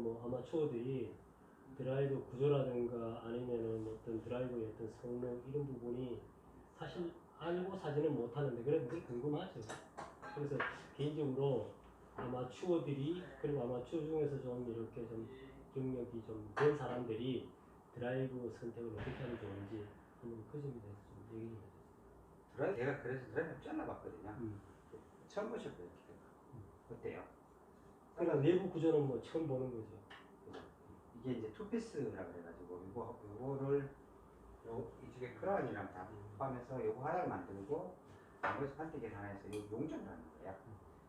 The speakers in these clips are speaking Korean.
뭐 아마추어들이 드라이브 구조라든가 아니면은 어떤 드라이브의 어떤 성능 이런 부분이 사실 알고 사지는 못하는데 그래도 그게 궁금하죠. 그래서 개인적으로 아마추어들이 그리고 아마추어 중에서 좀 이렇게 좀 경력이 좀 된 사람들이 드라이브 선택을 어떻게 하면 좋은지 한번 그 점에 대해서 좀 얘기를 해주세요. 드라이브 내가 그래서 드라이브 잘라봤거든요. 처음 보셨거든요. 어때요? 그러니까 내부 구조는 뭐 처음 보는 거죠. 그죠? 이게 이제 투피스라고 해가지고 요거를 이쪽에 크라운이랑 다 포함해서 요거 하나를 만들고 나머지 판때기 하나에서 요 용접을 하는 거야.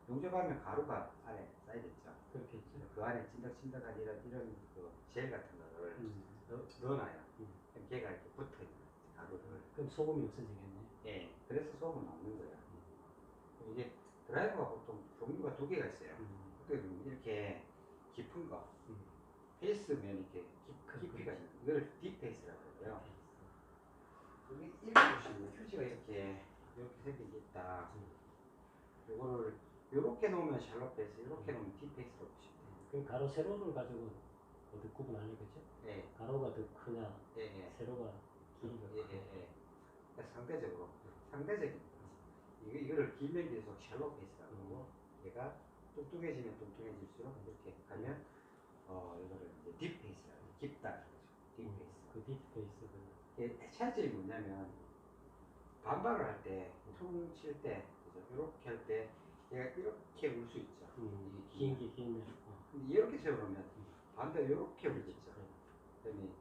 용접하면 가루가 안에 쌓이겠죠. 그렇겠죠. 그 안에 찐득찐득한 이런 그 젤 같은 거를 넣어놔요. 그럼 걔가 이렇게 붙어 있는 가루를. 그럼 소금이 없어지겠네. 예, 그래서 소금은 없는 거야. 이게 드라이버가 보통 종류가 두 개가 있어요. 이렇게 깊은 거, 페이스면 이렇게 깊이가 있는 이거를 딥페이스라고 그러고요. 여기 이렇게 보시면 휴지가 이렇게 생긴 게 있다. 요거를 요렇게 놓으면 샬롯 페이스, 요렇게 놓으면 딥페이스로 보시면 돼요. 그럼 가로 세로를 가지고 어떻게 구분하려고 그죠? 예. 가로가 더 크냐, 예. 세로가 길이가 예. 상대적으로 상대적인 이거를 길면 길수록 샬롯 페이스라고 하고 얘가 뚱뚱해지면 뚱뚱해질수록 이렇게 가면 이거를 이제 딥페이스라고 해요. 깊다 딥페이스. 그 딥페이스 이게 차이점이 뭐냐면 반발을 할 때 퉁 칠 때 이렇게 할 때 얘가 이렇게 울 수 있죠. 긴 게 길면 근데 이렇게 세워놓으면 반대로 이렇게 울겠죠. 그러니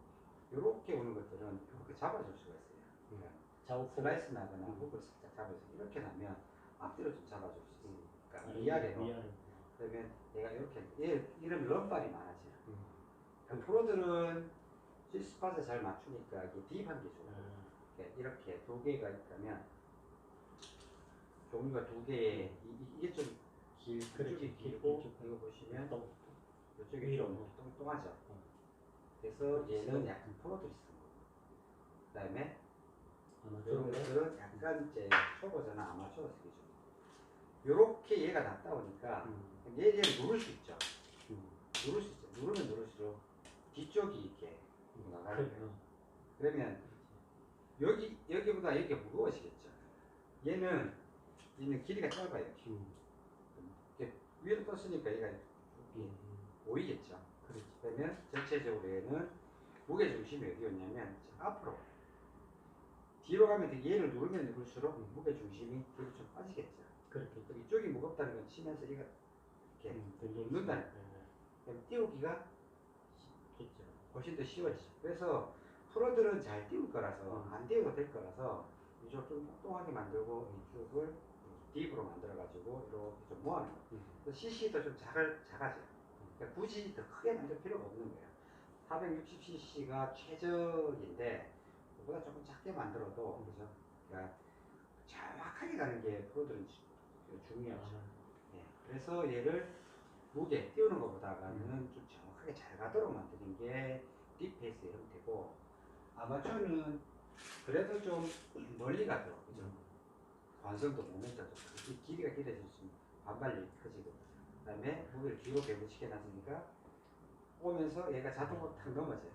이렇게 오는 것들은 이렇게 잡아줄 수가 있어요. 그러니까 슬라이스 나거나 훅을 살짝 잡아서 이렇게 나면 앞뒤로 좀 잡아줄 수 있어요. 그러니까 위아래로. 그러면 얘가 이렇게 이런 럼발이 많아져요. 그러니까 프로들은 G스팟에 잘 맞추니까 이게 딥한 게 좋아요. 그러니까 이렇게 두 개가 있다면 종류가 두 개에 이게 좀 이쪽이 길고 이거 보시면 이쪽이 좀 뚱뚱하죠. 그래서 얘는 약간 프로들이 쓰는 거고 그 다음에 이런 것들은 약간 이제 초보자나 아마추어가 쓰기 좋은 거. 요렇게 얘가 낮다 보니까 얘를 누를 수 있죠. 누를 수 있죠. 누르면 누를수록 뒤쪽이 이렇게 나가는 거예요. 그러면 여기보다 여기가 무거워지겠죠. 얘는 길이가 짧아요. 위로 떴으니까 얘가 보이겠죠. 그러면 전체적으로 얘는 무게 중심이 어디 있냐면 앞으로 뒤로 가면 얘를 누르면 누를수록 무게 중심이 뒤로 좀 빠지겠죠. 그렇게 이쪽이 무겁다는 건 치면서 얘가 이렇게 눕는다는 거예요. 그럼 띄우기가 쉽겠죠. 훨씬 더 쉬워지죠. 그래서 프로들은 잘 띄울 거라서 안 띄워도 될 거라서 이쪽 좀 뚱뚱하게 만들고 이쪽을 딥으로 만들어 가지고 이렇게 좀 모아놓은 거예요. CC도 좀 작아져요. 그러니까 굳이 더 크게 만들 필요가 없는 거예요. 460cc가 최적인데 그보다 조금 작게 만들어도 그죠? 그러니까 정확하게 가는 게 프로들은 중요하죠. 네. 그래서 얘를 무게 띄우는 것보다는 좀 정확하게 잘 가도록 만드는 게 딥페이스의 형태고 아마추어는 그래도 좀 멀리 가도록 그죠? 관성도 모멘트가 좀 길이가 길어질수록 반발력이 커지고 그 다음에 무게를 뒤로 배분시켜 놨으니까 오면서 얘가 자동으로 탁 넘어져요.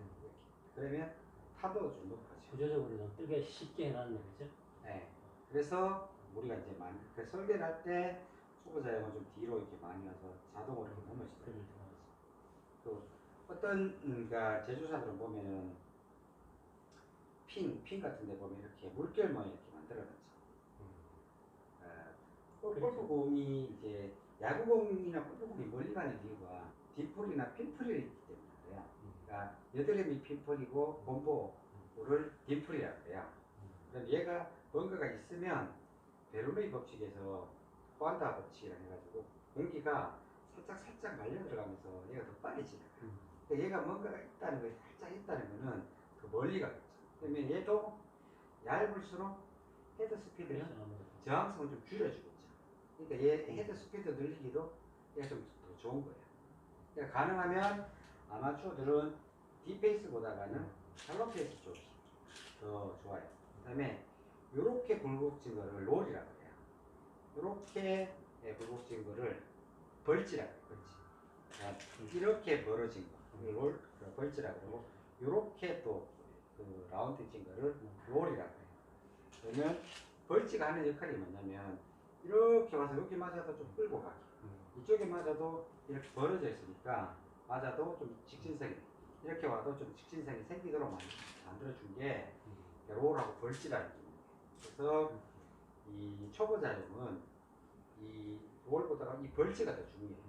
그러면 타도가 좀 높아져. 구조적으로 좀 뜨게 쉽게 해놨네, 그죠? 네. 그래서 우리가 이제 그 설계를 할 때 초보자용은 좀 뒤로 이렇게 많이 와서 자동으로 이렇게 넘어지더라고요. 또 어떤 그러니까 제조사들은 보면은 핀 같은 데 보면 이렇게 물결 모양 이렇게 만들어놨죠. 골프공이 이제 야구공이나 골프공이 멀리 가는 이유가 뒷풀이나 핀풀이 있기 때문이에요. 그러니까 여드름이 핀풀이고 본보를 뒷풀이라고 해요. 그럼 얘가 뭔가가 있으면 베르누이 법칙에서 포안다 법칙이라 해가지고 공기가 살짝 말려 들어가면서 얘가 더 빨리 지나가요. 그러니까 얘가 뭔가가 있다는 거, 살짝 있다는 거는 더 멀리 가겠죠. 그러면 얘도 얇을수록 헤드 스피드는 저항성을 좀 줄여주겠죠. 그러니까 얘 헤드 스피드 늘리기도 얘가 좀 더 좋은 거예요. 그러니까 가능하면 아마추어들은 딥페이스보다는 샬롯 페이스 쪽이 더 좋아요. 그 다음에 요렇게 굴곡진 거를 롤이라고 해요. 요렇게 굴곡진 거를 벌지라고 해요. 벌지. 이렇게 벌어진 거, 롤 벌지라고 그러고, 이렇게 또 그 라운드진 거를 롤이라고 해요. 그러면 벌지가 하는 역할이 뭐냐면 이렇게 와서 여기 맞아도 좀 끌고 가기, 이쪽에 맞아도 이렇게 벌어져 있으니까 맞아도 좀 직진성이, 이렇게 와도 좀 직진성이 생기도록 만들어준 게 롤하고 벌지라는 겁니다. 그래서 이 초보자용은 이 롤보다가 이 벌지가 더 중요해요.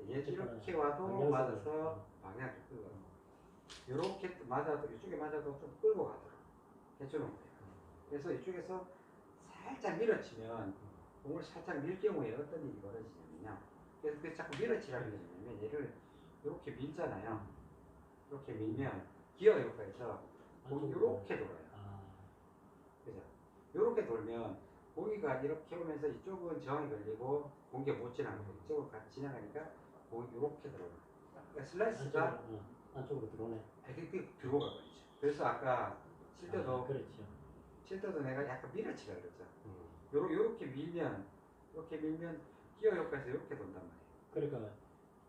얘 이렇게 와도 맞아서 방향을 좀 끌고, 이렇게 맞아도 이쪽에 맞아도 좀 끌고 가도록 해주는 거예요. 그래서 이쪽에서 살짝 밀어치면 공을 살짝 밀 경우에 어떤 일이 벌어지냐면요. 그래서 그 자꾸 밀어치라는 게 뭐냐면 얘를 이렇게 밀잖아요. 이렇게 밀면 기어 효과에서 공이 이렇게 돌아요. 그죠? 이렇게 돌면 공기가 이렇게 오면서 이쪽은 저항이 걸리고 공기가 못 지나가고 이쪽으로 같이 지나가니까 공이 이렇게 들어가요. 그러니까 슬라이스가 안쪽으로 들어오네. 이렇게 들어가 버리죠. 그래서 아까 칠 때도 그렇죠. 칠 때도 내가 약간 밀어치라 그랬죠. 요렇게 밀면 기어 효과에서 이렇게 돈단 말이에요. 그러니까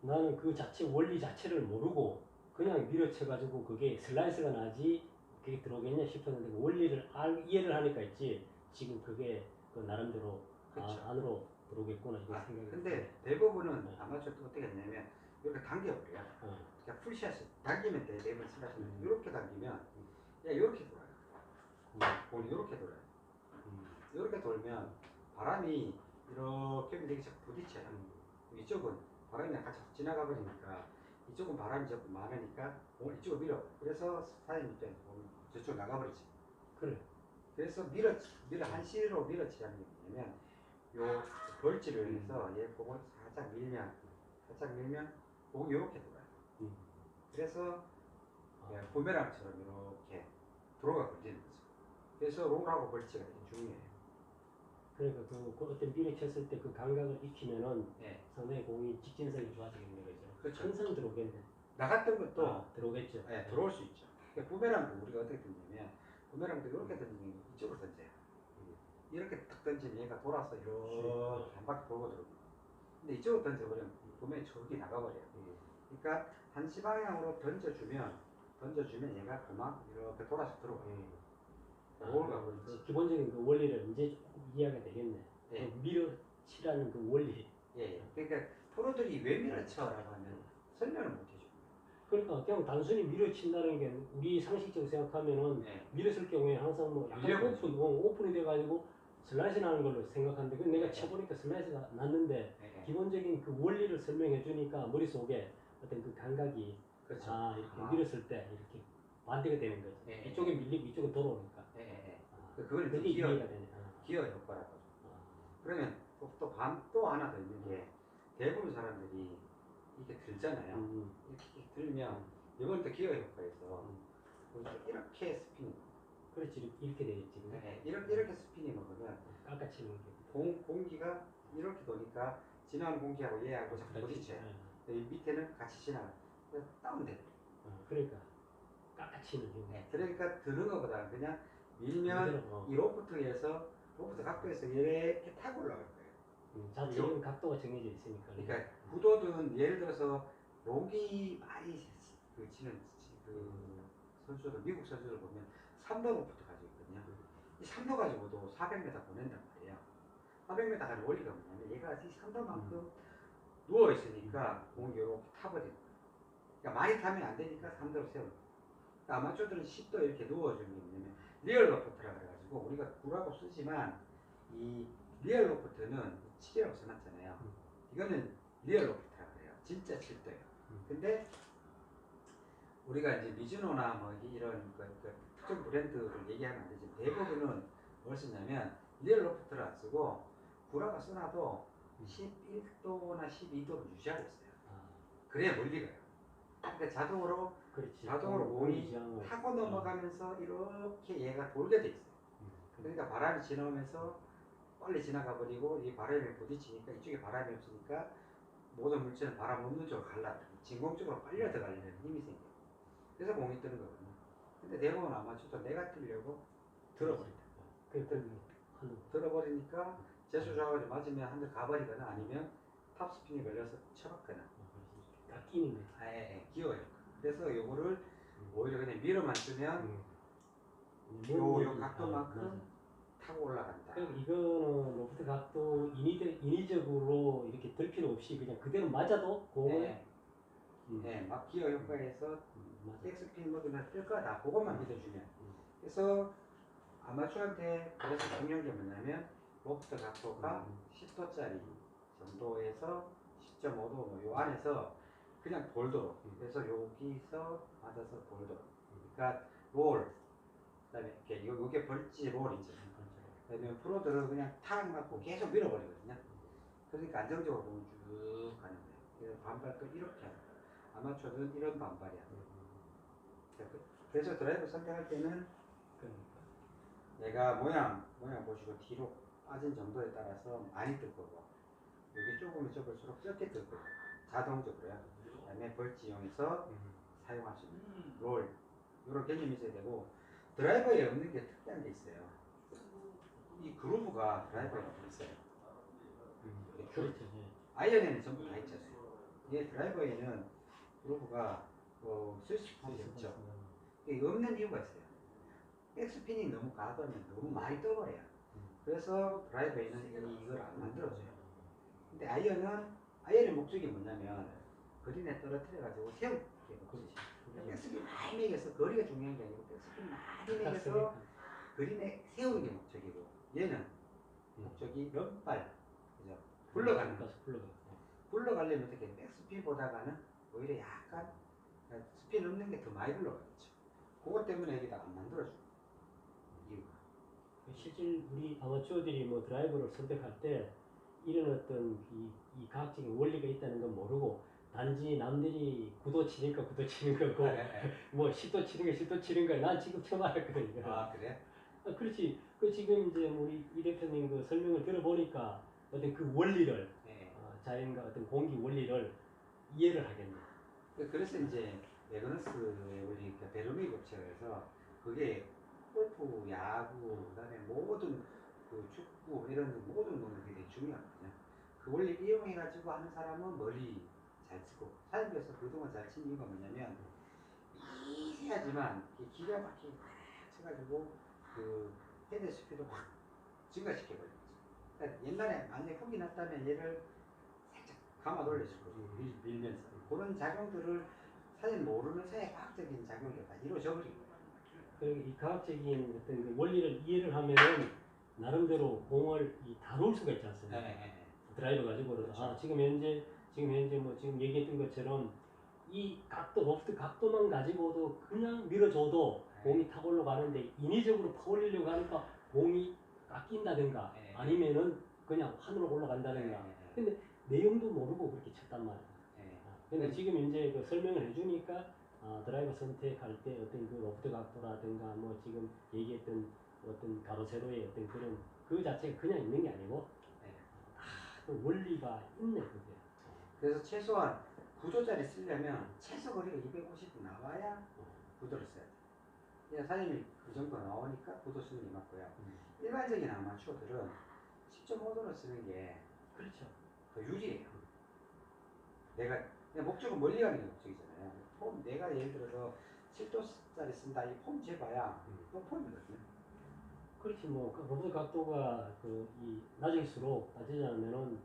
나는 그 자체 원리 자체를 모르고 그냥 밀어쳐가지고 그게 슬라이스가 나지 그게 들어오겠냐 싶었는데 그 원리를 이해를 하니까 있지 지금 그게 그 나름대로 그렇죠. 안으로 들어오겠구나 이런 생각이 근데 대부분은 네. 아마추어도 어떻게 했냐면 이렇게 당겨버려요. 어. 그냥 풀샷을 당기면 돼. 대부분 슬라이스는 이렇게 당기면 야 이렇게 돌아요. 공이 이렇게 돌아요. 이렇게 돌면 바람이 이렇게 이렇게 자꾸 부딪혀요. 이쪽은 바람이랑 같이 지나가 버리니까 이쪽은 바람이 자꾸 많으니까 공을 이쪽으로 밀어. 그래서 사장님 입장에서 보면 저쪽 나가버리지. 그래. 그래서 한시로 밀어치라는 게 뭐냐면 요 벌지를 해서 얘 공을 살짝 밀면 공이 이렇게 돌아요. 그래서 부메랑처럼 이렇게 들어가 버리는 거죠. 그래서 롤하고 벌지가 되게 중요해요. 그러니까 그 어떤 밀어쳤을 때 그 감각을 익히면은 네. 상당히 공이 직진성이 좋아지겠네 거죠. 그렇죠. 항상 들어오겠네. 나갔던 것도 들어오겠죠. 네, 들어올 수 있죠. 그러니까 부메랑도 우리가 어떻게 던지냐면 부메랑도 이렇게 던지는 거 이쪽으로 던져요. 이렇게 탁 던지면 얘가 돌아서 이렇게 한 바퀴 돌고 들어옵니다. 근데 이쪽으로 던져버리면 부메랑이 저기 나가버려요. 그러니까 한시 방향으로 던져주면 얘가 그만 이렇게 돌아서 들어와요. 그 기본적인 그 원리를 이제 조금 이해가 되겠네. 예. 그 밀어치라는 그 원리. 예. 그러니까 프로들이 왜 밀어쳐라고 하면 설명을 못 해줘요. 그러니까 그냥 단순히 밀어친다는 게 우리 상식적으로 생각하면은 예. 밀었을 경우에 항상 뭐 약간 오픈이 돼가지고 슬라이스 나는 걸로 생각하는데 그 내가 쳐보니까 슬라이스가 났는데 예. 기본적인 그 원리를 설명해 주니까 머릿속에 어떤 그 감각이 그렇죠. 이렇게 밀었을 때 이렇게 반대가 되는 거지. 예. 이쪽에 밀리고 이쪽에 돌아오니까. 그걸 그게 이제 이해가 되네. 기어 효과라고 하죠. 그러면 또 하나 더 있는 게 대부분 사람들이 이렇게 들잖아요. 이렇게 들면 이번 또 기어 효과에서 이렇게 스피닝. 그렇지 이렇게 되겠지. 이렇게 스피닝 먹으면 깎아치는 게. 공기가 이렇게 도니까 지나가는 공기하고 얘하고 자꾸 부딪혀요. 밑에는 같이 지나가. 다운돼. 그러니까 깎아치는 힘. 그러니까 드는 것보다 그냥 밀면 이 로프트에서 로프트 각도에서 이렇게 타고 올라갈 거예요. 자체는 각도가 정해져 있으니까. 그러니까 구도든 예를 들어서 록이 많이 치는 그 선수들 미국 선수들 보면 3도 로프트 가지고 있거든요. 이 3도 가지고도 400m 보낸단 말이에요. 400m 가지고 원리가 뭐냐면 얘가 이 3도만큼 누워 있으니까 공이 이렇게 타버리는 거예요. 그러니까 많이 타면 안 되니까 3도로 세우는 거예요. 그러니까 아마추어들은 10도 이렇게 누워주는 게 뭐냐면 리얼 로프트라 그래가지고 우리가 구라고 쓰지만 이 리얼 로프트는 7이라고 써놨잖아요. 이거는 리얼 로프트라 그래요. 진짜 7도예요. 근데 우리가 이제 미즈노나 뭐 이런 특정 브랜드를 얘기하면 안 되지만 대부분은 뭘 쓰냐면 리얼 로프트를 안 쓰고 구라가 써놔도 11도나 12도를 유지하고 있어요. 그래야 멀리 가요. 그러니까 자동으로 공이 타고 넘어가면서 이렇게 얘가 돌게 돼 있어요. 그러니까 바람이 지나오면서 빨리 지나가 버리고 이 바람에 부딪히니까 이쪽에 바람이 없으니까 모든 물체는 바람 없는 쪽으로 갈라. 진공적으로 빨려 들어가려는 힘이 생겨요. 그래서 공이 뜨는 거거든요. 근데 대부분 아마추어도 내가 뜨려고 들어버린다. 들어버리니까 제수 좌우에 맞으면 한 대 가버리거나 아니면 탑스핀이 걸려서 쳐박거나 깎이는 거지. 아예 기어요. 그래서 요거를 오히려 그냥 밀어만 쓰면 요 각도만큼 타고 올라간다. 그러니까 이거는 로프트 각도 인위적으로 이렇게 들 필요 없이 그냥 그대로 맞아도 공을 네. 네, 막 기어 효과에서 맞아. 백스핀 뭐든 뜰 거다. 그것만 믿어주면. 그래서 아마추어한테 그래서 중요한 게 뭐냐면 로프트 각도가 10도짜리 정도에서 10.5도 뭐요 안에서 그냥 돌도록. 그래서 여기서 맞아서 돌도록. 그러니까 롤. 그다음에 이렇게 요게 벌지 롤이죠. 그다음에 프로들은 그냥 탁 맞고 계속 밀어버리거든요. 그러니까 안정적으로 보면 쭉 가는 거예요. 그래서 반발도 이렇게 하는 거예요. 아마추어는 이런 반발이야. 그래서 드라이버 선택할 때는 내가 모양 보시고 뒤로 빠진 정도에 따라서 많이 뜰 거고 여기 좁으면 좁을수록 적게 뜰 거고 자동적으로요. 그다음에 벌지 이용해서 사용할 수 있는 롤 이런 개념이 있어야 되고 드라이버에 없는 게 특이한 게 있어요. 이 그루브가 드라이버에 있어요. 그렇죠. 아이언에는 전부 다 있죠. 얘 드라이버에는 그루브가 스위치폰이 없죠. 이게 없는 이유가 있어요. 백스핀이 너무 가하면 너무 많이 떠버려요. 그래서 드라이버에는 이걸 안 만들어줘요. 근데 아이언의 목적이 뭐냐면 그린에 떨어뜨려가지고 세우는 게 목적이죠. 백스핀 많이 매겨서 거리가 중요한 게 아니고 백스핀 많이 매겨서 그린에 세우는 게 목적이고 얘는 목적이 런발 그죠? 굴러가려면 어떻게 백스핀 보다가는 오히려 약간 스핀 없는 게 더 많이 굴러가겠죠. 그것 때문에 여기다 안 만들어줘. 이유가. 실질 우리 아마추어들이 뭐 드라이버를 선택할 때 이런 어떤 이 과학적인 원리가 있다는 건 모르고 단지 남들이 9도 치니까 9도 치는 거고 뭐 10도 치는 게 10도 치는 거야. 난 지금 처음 알았거든요. 아 그래? 그렇지. 그 지금 이제 우리 이 대표님 그 설명을 들어보니까 어떤 그 원리를 네. 자연과 어떤 공기 원리를 이해를 하겠네. 그래서 이제 매그너스의 원리, 그러니까 베르누이 법칙에서 그게 골프, 야구, 그다음에 모든 그 축구 이런 모든 농구들이 되게 중요하거든요. 그 원리 이용해가지고 하는 사람은 머리 잘 치고 사장님께서 그동안 잘 친 이유가 뭐냐면 미세하지만 기가 막히게 탁 쳐가지고 그 헤드 스피드 확 증가시켜버리죠. 그러니까 옛날에 만약에 훅이 났다면 얘를 살짝 감아 돌려줄 거죠. 밀면서 그런 작용들을 사실 모르는 사이에 과학적인 작용이 다 이루어져 버린 거예요. 그러니까 이 과학적인 어떤 그 원리를 이해를 하면은 나름대로 공을 다룰 수가 있지 않습니까? 드라이버 가지고는 그렇죠. 지금 현재 뭐 지금 얘기했던 것처럼 이 각도 로프트 각도만 가지고도 그냥 밀어줘도 공이 타고 올라가는데 인위적으로 퍼올리려고 하니까 공이 깎인다든가 아니면은 그냥 하늘로 올라간다든가. 근데 내용도 모르고 그렇게 쳤단 말이야. 근데 지금 이제 그 설명을 해주니까 드라이버 선택할 때 어떤 그 로프트 각도라든가 뭐 지금 얘기했던 어떤 가로 세로의 어떤 그런 그 자체가 그냥 있는 게 아니고 그 원리가 있네 그게. 그래서 최소한 9도짜리 쓰려면 최소 거리가 250 나와야 9도를 써야 돼. 그냥 사장님이 그 정도 나오니까 9도 쓰는 게 맞고요. 일반적인 아마추어들은 10.5도를 쓰는 게 그렇죠. 더 유리해요. 내가 그냥 목적은 멀리 가는 게 목적이잖아요. 폼 내가 예를 들어서 7도짜리 쓴다 이 폼 재봐야 또 폼이거든요. 그렇지 뭐 로프트 각도가 이 낮을수록 낮지 않으면은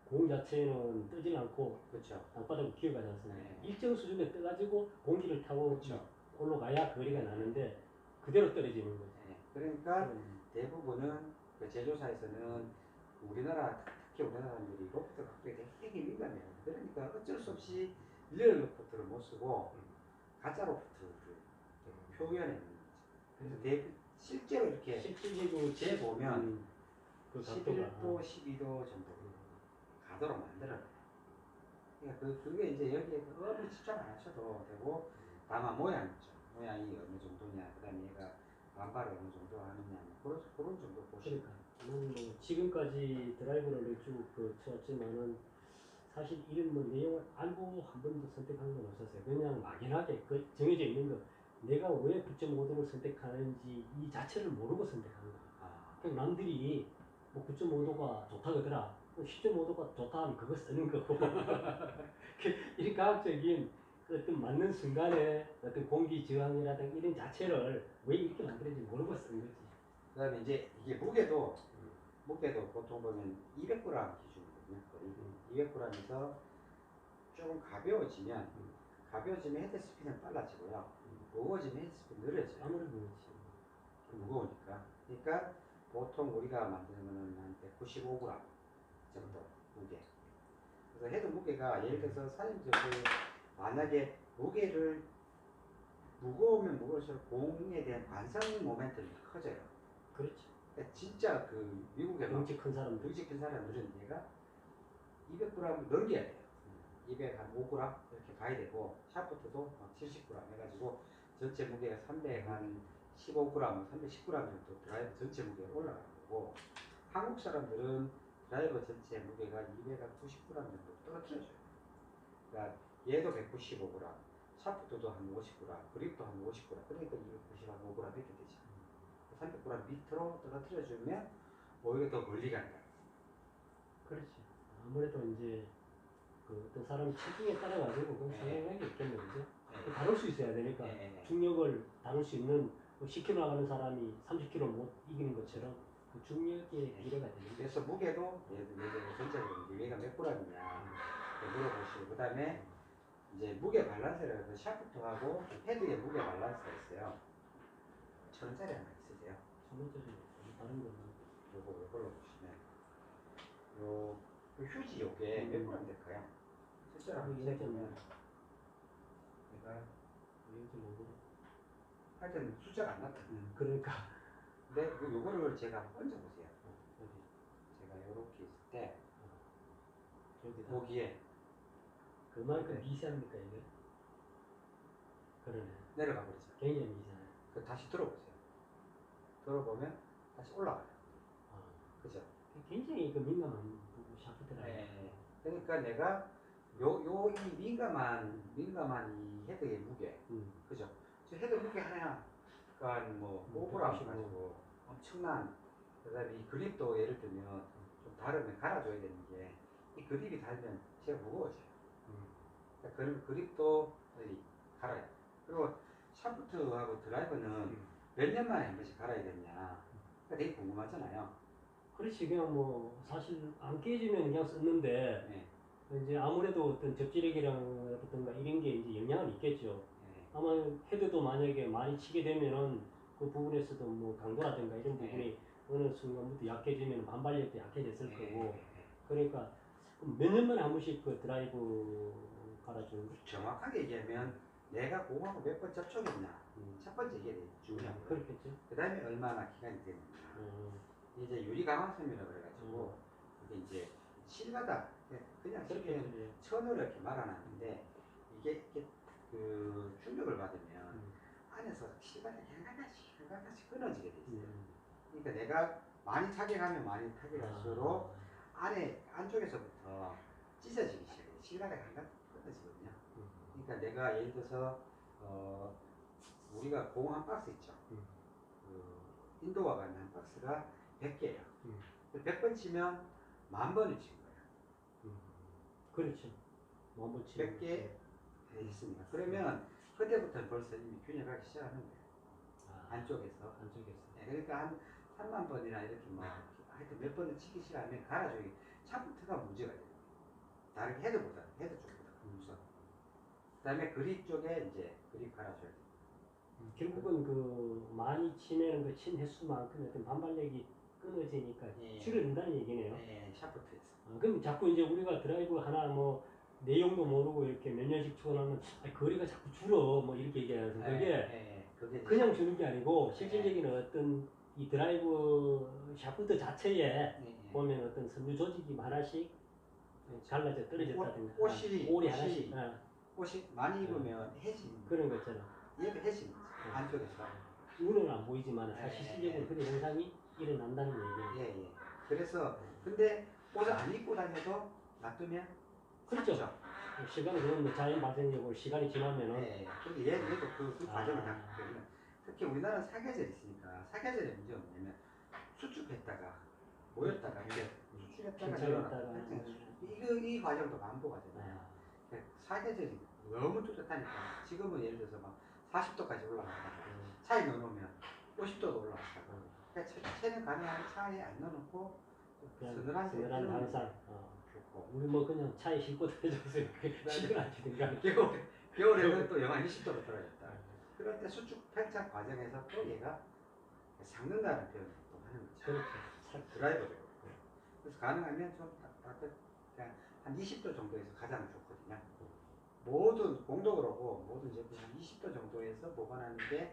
공 자체는 뜨지 않고 그렇죠. 땅바닥으로 기어가지 않습니까? 일정 수준에 떠가지고 공기를 타고 그렇죠. 올라가야 거리가 나는데 그대로 떨어지는 거죠. 그러니까 대부분은 그 제조사에서는 우리나라 특히 우리나라 사람들이 로프트 각도에 되게 민감해요. 그러니까 어쩔 수 없이 리얼 로프트를 못 쓰고 가짜 로프트를 표현해 놓는 거죠. 그래서 실제로 이렇게 실질적으로 재보면 그 11도, 12도 정도 가도록 만들어요. 그러니까 그게 이제 여기에 너무 집착 안 하셔도 되고 다만 모양 있죠. 모양이 어느 정도냐, 그 다음에 얘가 반발을 어느 정도 하느냐, 그런 정도 보시면. 뭐 지금까지 드라이버를 쭉 쳐왔지만은 사실 이런 뭐 내용을 알고 한 번도 선택한 건 없었어요. 그냥 막연하게 그 정해져 있는 거 내가 왜 9.5도를 선택하는지 이 자체를 모르고 선택한 거야. 그냥 남들이 뭐 9.5도가 좋다 그러더라. 10.5도가 좋다 하면 그거 쓰는 거고 이 과학적인 어떤 맞는 순간에 어떤 공기 저항이라든가 이런 자체를 왜 이렇게 만들었는지 모르고 쓴 거지. 그다음에 이제 이게 무게도 보통 보면 200g 기준이거든요. 거의 200g에서 조금 가벼워지면 헤드 스피드는 빨라지고요. 무거워지면 헤드 스피드 느려져요. 아무래도 그렇지. 무거우니까. 그러니까 보통 우리가 만드는 거는 한 195g 정도 무게. 그래서 헤드 무게가 예를 들어서 사장님들 만약에 무게를 무거우면 무거울수록 공에 대한 관성 모멘텀이 커져요. 그렇지. 그러니까 진짜 그 미국에 덩치 큰 사람들. 덩치 큰 사람들은 얘가 200g 넘겨야 돼요. 205g 이렇게 가야 되고 샤프트도 70g 해가지고 전체 무게가 315g, 310g 정도 드라이버 전체 무게가 올라가는 거고 한국 사람들은 드라이버 전체 무게가 290g 정도 떨어뜨려줘요. 그러니까 얘도 195g, 샤프트도 한 50g, 그립도 한 50g, 그러니까 295g 이렇게 되죠. 300g 밑으로 떨어뜨려주면 오히려 더 멀리 간다. 그렇지. 아무래도 이제 그 어떤 사람 체중에 따라 가지고 그건 상당한 게 있겠네, 그죠? 다룰 수 있어야 되니까 중력을 다룰 수 있는 10kg 나가는 사람이 30kg 못 이기는 것처럼 그 중력의 비례가 되는 거죠. 그래서 무게도 예를 전체적으로 얘가 몇 g이냐 물어보시고 그 다음에 이제 무게 밸런스를 해서 샤프트하고 헤드의 무게 밸런스가 있어요. 1,000원짜리 하나 있으세요? 1,000원짜리 다른 거는 요걸로 보시면 요 휴지 요게 몇 g 될까요? 실제로 한번 재보면 내가 하여튼 숫자가 안 나타나. 그러니까 근데 요거를 제가 얹어보세요. 제가 요렇게 있을 때 여기다 여기에 그만큼 미세합니까 이게? 그러네. 내려가 버리죠. 굉장히 미세해. 그 다시 들어보세요. 들어보면 다시 올라가요. 그죠? 굉장히 그 민감한 부분 샤프트라. 그러니까 내가 이 민감한 이 헤드의 무게, 그죠? 저 헤드 무게 하나가 뭐 5g 가지고 엄청난. 그다음에 이 그립도 예를 들면 좀 다르면 갈아줘야 되는 게 이 그립이 달면 제가 무거워져요. 그러니까 그립도 갈아요. 그리고 샤프트하고 드라이버는 몇 년 만에 한 번씩 갈아야 되냐. 그러니까 되게 궁금하잖아요. 그렇지. 그냥 뭐 사실 안 깨지면 그냥 썼는데 이제 아무래도 어떤 접지력이라든가 이런 게 이제 영향은 있겠죠. 아마 헤드도 만약에 많이 치게 되면은 그 부분에서도 뭐 강도라든가 이런 부분이 어느 순간부터 약해지면 반발력도 약해졌을 거고. 그러니까 몇 년 만에 한 번씩 그 드라이브 갈아주는 거? 정확하게 얘기하면 내가 공하고 몇 번 접촉했나. 첫 번째 이게 중요한 거예요. 그렇겠죠. 그 다음에 얼마나 기간이 되느냐. 이제 유리 강화섬이라고 그래가지고 이게 이제 실바닥 그냥 쉽게 천으로 이렇게 말아놨는데 이게 그 충격을 받으면 안에서 실바닥이 하나씩 끊어지게 돼 있어요. 그러니까 내가 많이 타격하면 많이 타격할수록 안쪽에서부터 찢어지기 시작해요. 실바닥이 하나씩 끊어지거든요. 그러니까 내가 예를 들어서 우리가 공 한 박스 있죠. 그 인도와 가는 한 박스가 100개예요. 100번 치면 10,000번을 친 거예요. 그렇죠. 10,000번 치면 100개 했습니다. 그러면 그때부터 벌써 이미 균열하기 시작하는 거예요. 안쪽에서. 그러니까 한 3만 번이나 이렇게 뭐 하여튼 몇 번을 치기 시작하면 갈아줘야 샤프트가 문제가 돼요. 다르게 헤드 쪽보다 우선. 그 다음에 그립 쪽에 이제 그립 갈아줘야 돼요. 결국은 그 많이 치면 그 친 횟수만큼 어떤 반발력이 끊어지니까 줄여준다는 얘기네요. 샤프트에서. 그럼 자꾸 이제 우리가 드라이브 하나 뭐 내용도 모르고 이렇게 몇 년씩 치고 나면 거리가 자꾸 줄어 뭐 이렇게 얘기해서 그게 그냥 주는 게 아니고 실질적인 어떤 이 드라이브 샤프트 자체에 보면 어떤 섬유 조직이 하나씩 갈라져 떨어졌다든가 오리 하나씩 옷이 많이 입으면 해진 그런 거 있잖아. 얘가 해진 안쪽에서 눈은 안 보이지만 사실 실질적으로 그런 현상이 일어난다는 얘기예요. 그래서 근데 옷을 안 입고 다녀도 놔두면 그렇죠. 시간이 그건 뭐 자연 발생적으로 시간이 지나면은 근데 얘도 그 과정을 다 특히 우리나라는 사계절이 있으니까 사계절의 문제가 뭐냐면 수축했다가 모였다가 이제 수축했다가 긴장했다가. 이 과정도 반복하잖아요. 사계절이 너무 뚜렷하니까 지금은 예를 들어서 막 40도까지 올라가다가 차에 넣어놓으면 50도도 올라갔다가 그러니까 체는 가능한 차에 안 넣어놓고 서늘한 항상. 좋고 우리 뭐 그냥 차에 싣고 다녀줬어요. 시원하지든가. 겨울에는 또 영하 20도로 떨어졌다. 그럴 때 수축 팽창 과정에서 또 얘가 삭는다는 표현을 또 하는 거죠. 그렇죠. 드라이버를. 그래서 가능하면 좀 그냥 한 20도 정도에서 가장 좋거든요. 모든 공도 그렇고 모든 제품 한 20도 정도에서 보관하는 게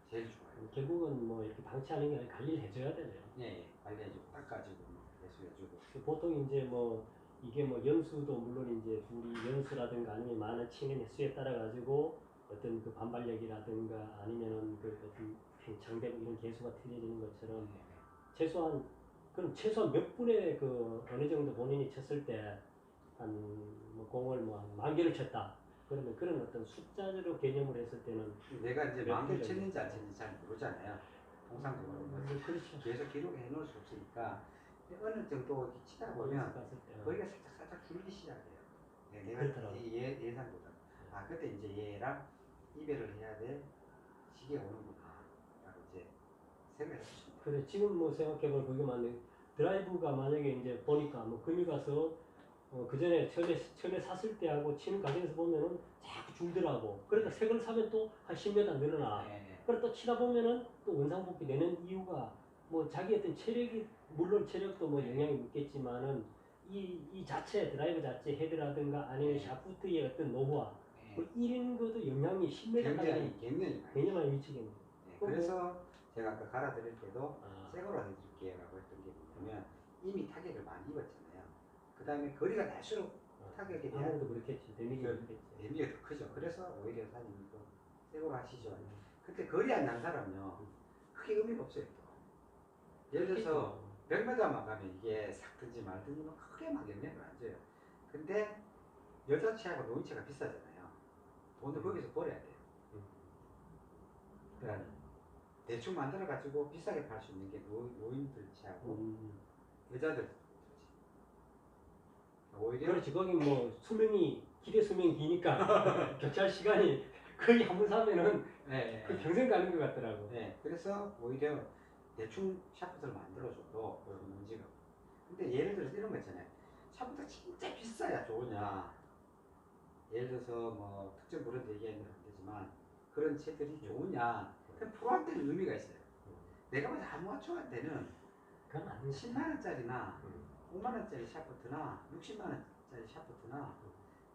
제일 좋아요. 결국은 뭐 이렇게 방치하는 게 아니라 관리를 해줘야 되죠. 예, 관리해주고 닦아주고 배수해주고. 보통 이제 뭐 이게 뭐 연수도 물론 이제 우리 연수라든가 아니면 많은 치는 횟수에 따라 가지고 어떤 그 반발력이라든가 아니면은 그 어떤 팽창되고 이런 개수가 틀려지는 것처럼 최소한 몇 분의 그 어느 정도 본인이 쳤을 때 한 뭐 공을 뭐 한 10,000개를 쳤다. 그러면 그런 어떤 숫자로 개념을 했을 때는 내가 이제 몇 만개 분 쳤는지 안 쳤는지 잘 모르잖아요. 통상적으로 그렇죠. 계속 기록해 놓을 수 없으니까 어느 정도 이렇게 치다 보면 거기가 살짝 줄기 시작해요. 네, 내가 그렇더라고요. 예상보다 그때 이제 얘랑 이별을 해야 될 시기가 오는구나 라고 이제 생각을 해주십니다. 그래 지금 뭐 생각해보면 그게 맞네. 드라이브가 만약에 이제 보니까 뭐 금이 가서 그 전에 처음에 샀을 때하고 치는 가격에서 보면은 자꾸 줄더라고. 그러니까 새 걸 사면 또 한 10m 늘어나. 그래 또 치다 보면은 또 원상복귀 되는 이유가 뭐 자기 어떤 체력이 물론 체력도 뭐 영향이 있겠지만은 이 자체 드라이브 자체 헤드라든가 아니면 샤프트의 어떤 노후화 뭐 이런 것도 영향이 10m까지 굉장히 많이 미치겠네요. 그래서 제가 아까 갈아드릴 때도 새 거로 해줄게요 라고 했던 게 뭐냐면 이미 타격을 많이 입었잖아요. 그 다음에 거리가 날수록 타격에 대한 아무래도 그렇겠지. 데미지가 있겠지. 데미지가 더 크죠. 그래서 오히려 사장님이 또 새 거로 하시죠. 그때 거리 안 난 사람은요 크게 의미가 없어요. 또. 예를 들어서 100m만 가면 이게 싹 든지 말든지 뭐 크게 막 영향을 안 줘요. 근데 여자체하고 노인체가 비싸잖아요. 돈을 거기서 벌어야 돼요. 그러니까 대충 만들어 가지고 비싸게 팔 수 있는 게 노인들 체하고 여자들 오히려 그렇지. 거기 뭐 기대 수명이 기니까 교체할 시간이 거의 한 번 사면은 그 평생 가는 것 같더라고. 네, 그래서 오히려 대충 샤프트를 만들어줘도 문제가 없고. 근데 예를 들어서 이런 거 있잖아요. 샤프트가 진짜 비싸야 좋으냐. 예를 들어서 뭐 특정 브랜드 얘기하는 건 안 되지만 그런 채들이 좋으냐. 그럼 프로한테는 의미가 있어요. 내가 봐서 아마추어한테는 10만 원짜리나 5만 원짜리 샤프트나 60만 원짜리 샤프트나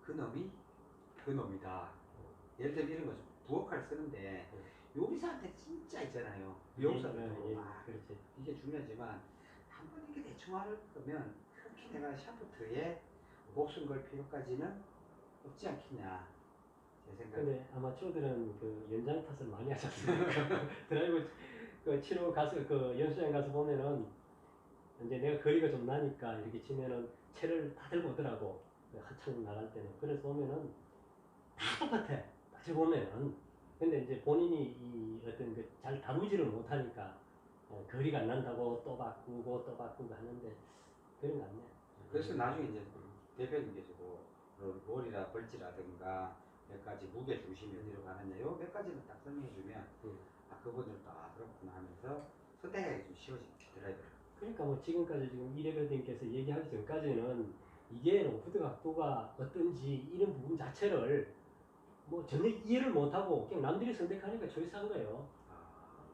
그 놈이다. 예를 들면 이런 거죠. 부엌칼 쓰는데 요리사한테 진짜 있잖아요. 미용사도 이게 중요하지만 한번 이렇게 대충 할 거면 그렇게 내가 샤프트에 목숨 걸 필요까지는 없지 않겠냐. 제 생각에. 근데 아마추어들은 그 연장 탓을 많이 하셨어요. 드라이브 그 치러 가서 그 연수장 가서 보면은 이제 내가 거리가 좀 나니까 이렇게 치면은 채를 다 들고 오더라고. 한참 나갈 때는. 그래서 보면은 다 똑같아. 다시 보면은. 근데 이제 본인이 이 어떤 그 잘 다루지를 못하니까 거리가 안 난다고 또 바꾸고 하는데 그런 거 아니야. 그래서 나중에 이제 대표님께서도 롤이라 벌지라든가 몇 가지 무게 중심이 어디로 가느냐 요 몇 가지는 딱 설명해 주면 그분들도 그렇구나 하면서 선택하기 좀 쉬워집니다. 드라이버를. 그러니까 뭐 지금까지 지금 이레벨님께서 얘기하기 전까지는 이게 로프트 각도가 어떤지 이런 부분 자체를 뭐 전혀 이해를 못하고 그냥 남들이 선택하니까 초이스한 거예요.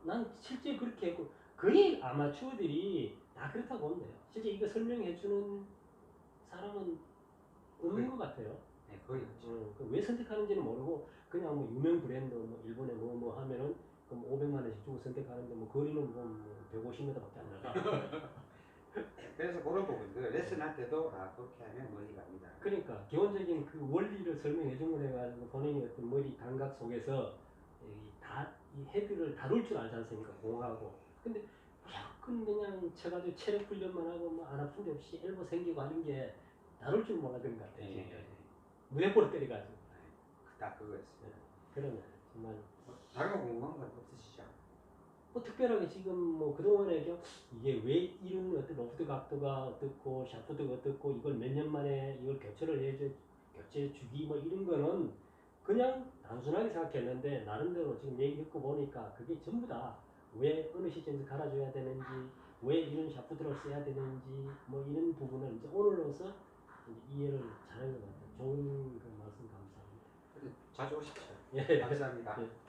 난 실제 그렇게 했고 거의 아마추어들이 다 그렇다고 보면 돼요. 실제 이거 설명해주는 사람은 없는 것 같아요. 네, 거의 없죠. 왜 선택하는지는 모르고 그냥 뭐 유명 브랜드 뭐 일본에 뭐 하면은 그럼 500만 원씩 주고 선택하는데 뭐 거리는 뭐 150m밖에 안 나가. 그래서 그런 부분들 레슨 할 때도 그렇게 하면 머리 갑니다. 그러니까 기본적인 그 원리를 설명해 준 걸 해가지고 본인이 어떤 머리 감각 속에서 이 헤드를 다룰 줄 알지 않습니까? 공하고. 근데 무조건 그냥 쳐가지고 체력 훈련만 하고 뭐 안 아픈 데 없이 엘보 생기고 하는 게 다룰 줄 몰랐던 것 같아요. 무대포를 때려가지고. 딱 그거였어요. 그러면 정말 다른 거 궁금한 건 없으시죠? 뭐 특별하게 지금 뭐 그동안에 이게 왜 이런 어떤 로프트 각도가 어떻고 샤프트가 어떻고 이걸 몇 년 만에 이걸 교체를 해줘 교체 주기 뭐 이런 거는 그냥 단순하게 생각했는데 나름대로 지금 얘기 듣고 보니까 그게 전부 다 왜 어느 시점에서 갈아줘야 되는지 왜 이런 샤프트를 써야 되는지 뭐 이런 부분을 이제 오늘로서 이제 이해를 잘한 것 같아요. 좋은 그 말씀 감사합니다. 자주 오십시오. 예. 감사합니다. 예.